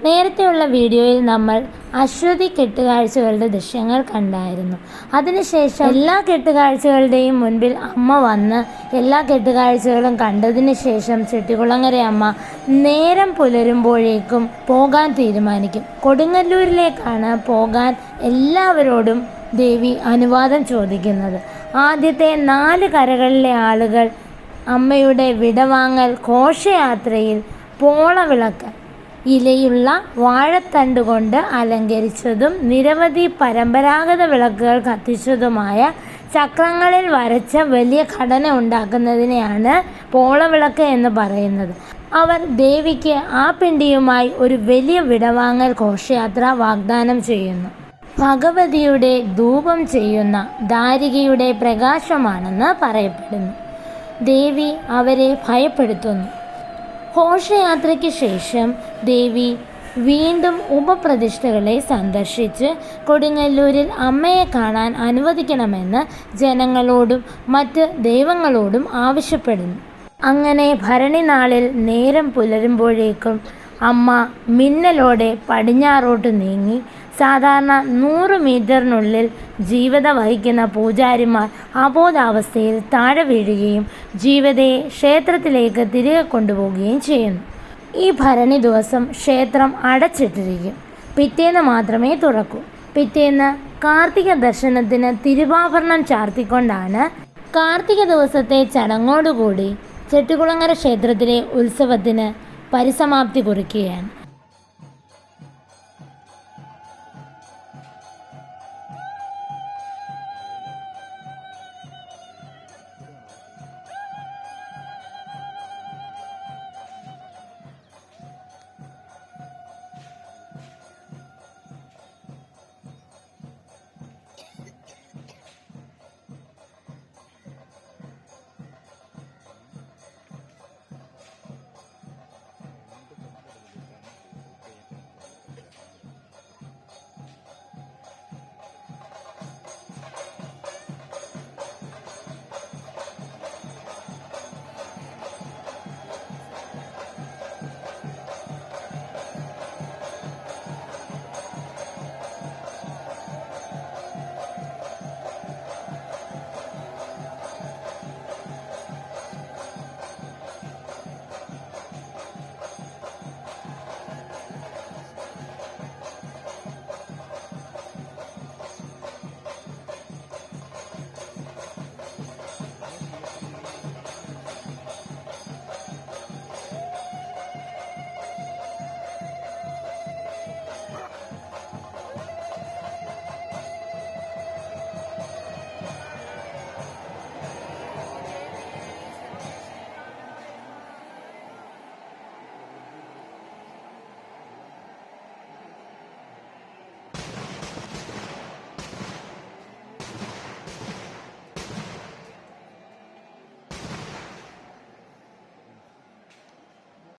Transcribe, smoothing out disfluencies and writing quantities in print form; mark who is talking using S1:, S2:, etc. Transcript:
S1: നേരത്തെയുള്ള വീഡിയോയിൽ നമ്മൾ അശ്വതി കെട്ടുകാഴ്ചകളുടെ ദൃശ്യങ്ങൾ കണ്ടായിരുന്നു. അതിനുശേഷം എല്ലാ കെട്ടുകാഴ്ചകളുടെയും മുൻപിൽ അമ്മ വന്ന് എല്ലാ കെട്ടുകാഴ്ചകളും കണ്ടതിന് ശേഷം ചെട്ടികുളങ്ങര അമ്മ നേരം പുലരുമ്പോഴേക്കും പോകാൻ തീരുമാനിക്കും. കൊടുങ്ങല്ലൂരിലേക്കാണ് പോകാൻ എല്ലാവരോടും ദേവി അനുവാദം ചോദിക്കുന്നത്. ആദ്യത്തെ 4 കരകളിലെ ആളുകൾ അമ്മയുടെ വിടവാങ്ങൽ ഘോഷയാത്രയിൽ പോളവിളക്ക് ഇലയുള്ള വാഴത്തണ്ട് കൊണ്ട് അലങ്കരിച്ചതും നിരവധി പരമ്പരാഗത വിളക്കുകൾ കത്തിച്ചതുമായ ചക്രങ്ങളിൽ വരച്ച വലിയ ഘടന ഉണ്ടാക്കുന്നതിനെയാണ് പോളവിളക്ക് എന്ന് പറയുന്നത്. അവർ ദേവിക്ക് ആ പിണ്ടിയുമായി ഒരു വലിയ വിടവാങ്ങൽ ഘോഷയാത്ര വാഗ്ദാനം ചെയ്യുന്നു. ഭഗവതിയുടെ ധൂപം ചെയ്യുന്ന ദാരികയുടെ പ്രകാശമാണെന്ന് പറയപ്പെടുന്നു. ദേവി അവരെ ഭയപ്പെടുത്തുന്നു. ഘോഷയാത്രയ്ക്ക് ശേഷം ദേവി വീണ്ടും ഉപപ്രതിഷ്ഠകളെ സന്ദർശിച്ച് കൊടുങ്ങല്ലൂരിൽ അമ്മയെ കാണാൻ അനുവദിക്കണമെന്ന് ജനങ്ങളോടും മറ്റ് ദൈവങ്ങളോടും ആവശ്യപ്പെടുന്നു. അങ്ങനെ ഭരണി നാളിൽ നേരം പുലരുമ്പോഴേക്കും അമ്മ മിന്നലോടെ പടിഞ്ഞാറോട്ട് നീങ്ങി. സാധാരണ 100 മീറ്ററിനുള്ളിൽ ജീവത വഹിക്കുന്ന പൂജാരിമാർ അബോധാവസ്ഥയിൽ താഴെ വീഴുകയും ജീവതയെ ക്ഷേത്രത്തിലേക്ക് തിരികെ കൊണ്ടുപോവുകയും ചെയ്യുന്നു. ഈ ഭരണി ദിവസം ക്ഷേത്രം അടച്ചിട്ടിരിക്കും. പിറ്റേന്ന് മാത്രമേ തുറക്കൂ. പിറ്റേന്ന് കാർത്തിക ദർശനത്തിന് തിരുവാഭരണം ചാർത്തിക്കൊണ്ടാണ് കാർത്തിക ദിവസത്തെ ചടങ്ങോടുകൂടി ചെട്ടികുളങ്ങര ക്ഷേത്രത്തിലെ ഉത്സവത്തിന് പരിസമാപ്തി കുറിക്കുകയാണ്.